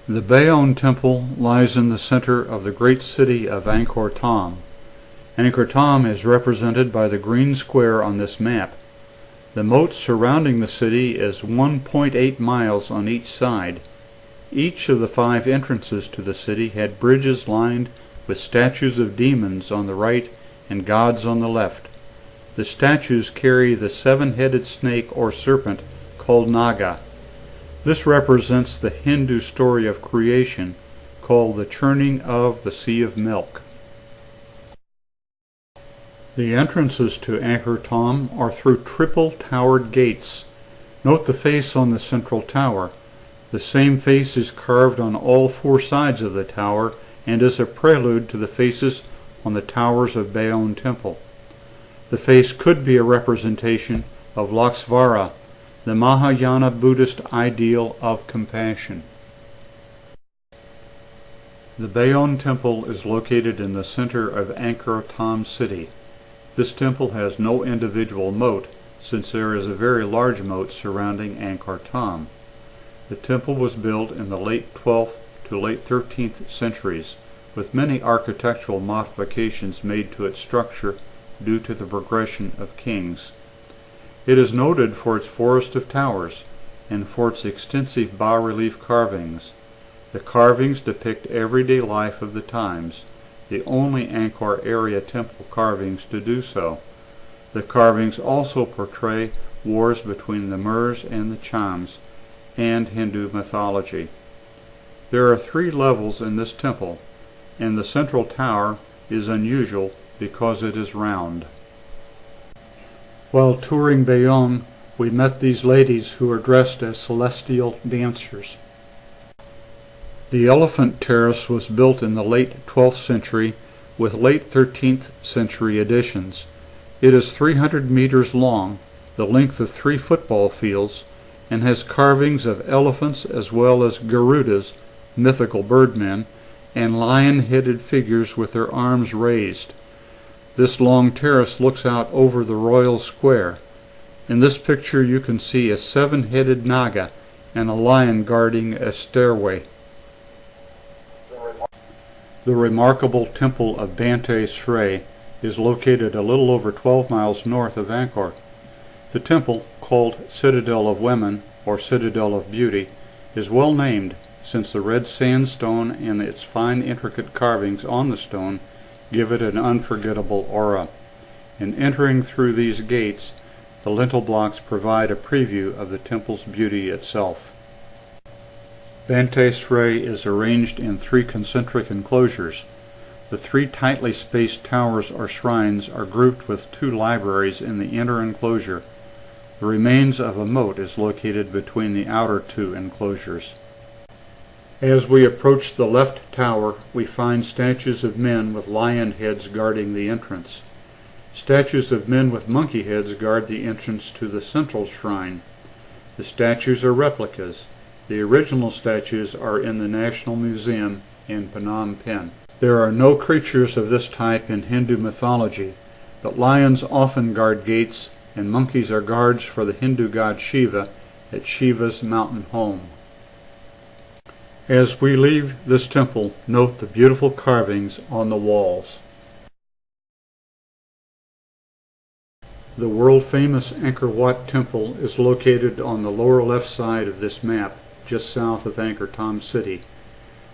The Bayon temple lies in the center of the great city of Angkor Thom. Angkor Thom is represented by the green square on this map. The moat surrounding the city is 1.8 miles on each side. Each of the 5 entrances to the city had bridges lined with statues of demons on the right and gods on the left. The statues carry the 7-headed snake or serpent called Naga. This represents the Hindu story of creation called the churning of the Sea of Milk. The entrances to Angkor Thom are through triple towered gates. Note the face on the central tower. The same face is carved on all 4 sides of the tower and is a prelude to the faces on the towers of Bayon Temple. The face could be a representation of Laksvara, the Mahayana Buddhist ideal of compassion. The Bayon Temple is located in the center of Angkor Thom city. This temple has no individual moat, since there is a very large moat surrounding Angkor Thom. The temple was built in the late 12th to late 13th centuries, with many architectural modifications made to its structure due to the progression of kings. It is noted for its forest of towers and for its extensive bas-relief carvings. The carvings depict everyday life of the times, the only Angkor area temple carvings to do so. The carvings also portray wars between the Mers and the Chams and Hindu mythology. There are 3 levels in this temple, and the central tower is unusual because it is round. While touring Bayon, we met these ladies who are dressed as celestial dancers. The Elephant Terrace was built in the late 12th century with late 13th century additions. It is 300 meters long, the length of 3 football fields, and has carvings of elephants as well as Garudas, mythical birdmen, and lion-headed figures with their arms raised. This long terrace looks out over the royal square. In this picture you can see a 7-headed Naga and a lion guarding a stairway. The remarkable temple of Banteay Srei is located a little over 12 miles north of Angkor. The temple, called Citadel of Women or Citadel of Beauty, is well named since the red sandstone and its fine intricate carvings on the stone give it an unforgettable aura. In entering through these gates, the lintel blocks provide a preview of the temple's beauty itself. Banteay Srei is arranged in 3 concentric enclosures. The 3 tightly spaced towers or shrines are grouped with 2 libraries in the inner enclosure. The remains of a moat is located between the outer 2 enclosures. As we approach the left tower, we find statues of men with lion heads guarding the entrance. Statues of men with monkey heads guard the entrance to the central shrine. The statues are replicas. The original statues are in the National Museum in Phnom Penh. There are no creatures of this type in Hindu mythology, but lions often guard gates, and monkeys are guards for the Hindu god Shiva at Shiva's mountain home. As we leave this temple, note the beautiful carvings on the walls. The world-famous Angkor Wat Temple is located on the lower left side of this map, just south of Angkor Thom city.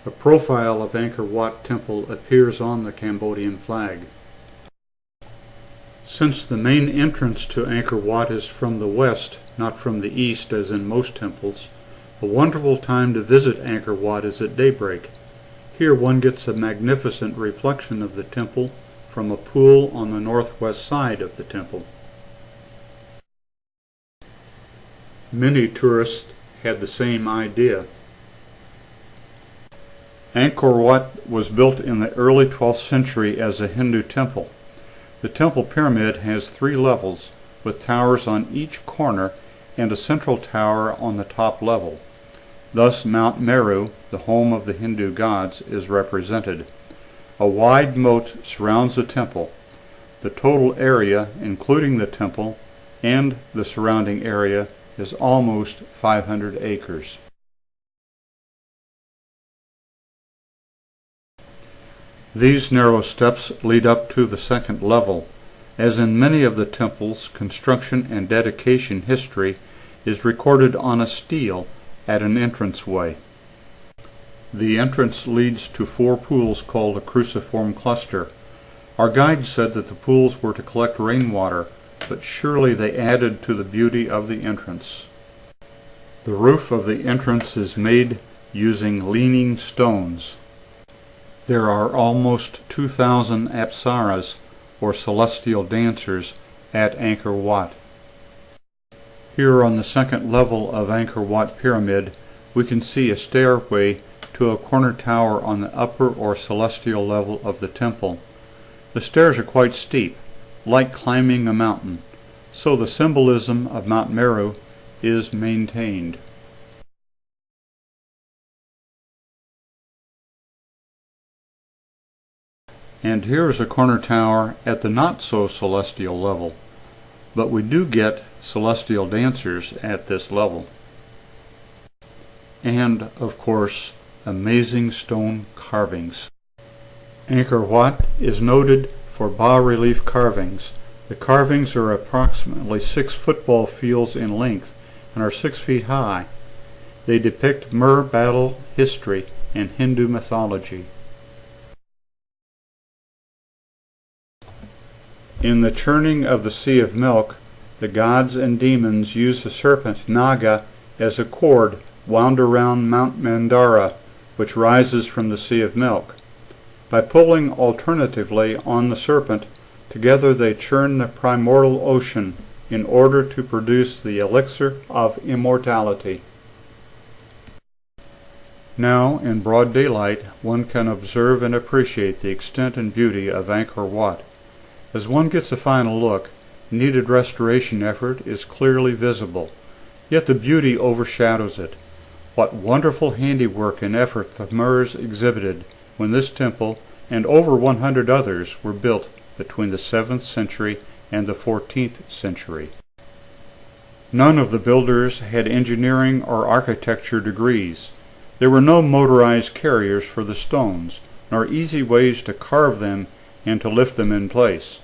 A profile of Angkor Wat Temple appears on the Cambodian flag. Since the main entrance to Angkor Wat is from the west, not from the east as in most temples, a wonderful time to visit Angkor Wat is at daybreak. Here one gets a magnificent reflection of the temple from a pool on the northwest side of the temple. Many tourists had the same idea. Angkor Wat was built in the early 12th century as a Hindu temple. The temple pyramid has 3 levels, with towers on each corner and a central tower on the top level. Thus Mount Meru, the home of the Hindu gods, is represented. A wide moat surrounds the temple. The total area, including the temple and the surrounding area, is almost 500 acres. These narrow steps lead up to the second level. As in many of the temples, construction and dedication history is recorded on a stele at an entranceway. The entrance leads to 4 pools called a cruciform cluster. Our guide said that the pools were to collect rainwater, but surely they added to the beauty of the entrance. The roof of the entrance is made using leaning stones. There are almost 2,000 apsaras, or celestial dancers, at Angkor Wat. Here on the second level of Angkor Wat Pyramid, we can see a stairway to a corner tower on the upper or celestial level of the temple. The stairs are quite steep, like climbing a mountain, so the symbolism of Mount Meru is maintained. And here's a corner tower at the not-so-celestial level, but we do get celestial dancers at this level. And, of course, amazing stone carvings. Angkor Wat is noted for bas-relief carvings. The carvings are approximately 6 football fields in length and are 6 feet high. They depict Mer battle history and Hindu mythology. In the churning of the Sea of Milk, the gods and demons use the serpent Naga as a cord wound around Mount Mandara, which rises from the Sea of Milk. By pulling alternatively on the serpent, together they churn the primordial ocean in order to produce the elixir of immortality. Now, in broad daylight, one can observe and appreciate the extent and beauty of Angkor Wat. As one gets a final look, needed restoration effort is clearly visible, yet the beauty overshadows it. What wonderful handiwork and effort the Mers exhibited when this temple and over 100 others were built between the 7th century and the 14th century. None of the builders had engineering or architecture degrees. There were no motorized carriers for the stones, nor easy ways to carve them and to lift them in place.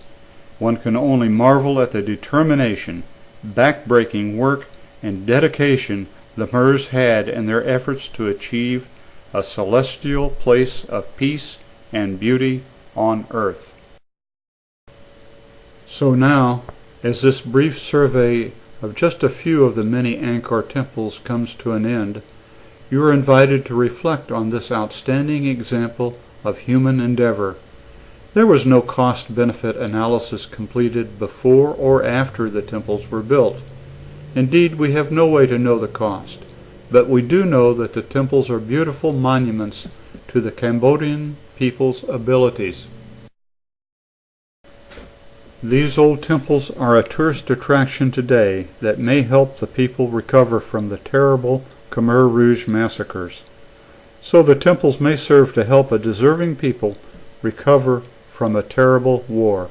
One can only marvel at the determination, back-breaking work, and dedication the Mers had in their efforts to achieve a celestial place of peace and beauty on earth. So now, as this brief survey of just a few of the many Angkor temples comes to an end, you are invited to reflect on this outstanding example of human endeavor. There was no cost-benefit analysis completed before or after the temples were built. Indeed, we have no way to know the cost, but we do know that the temples are beautiful monuments to the Cambodian people's abilities. These old temples are a tourist attraction today that may help the people recover from the terrible Khmer Rouge massacres. So the temples may serve to help a deserving people recover from a terrible war.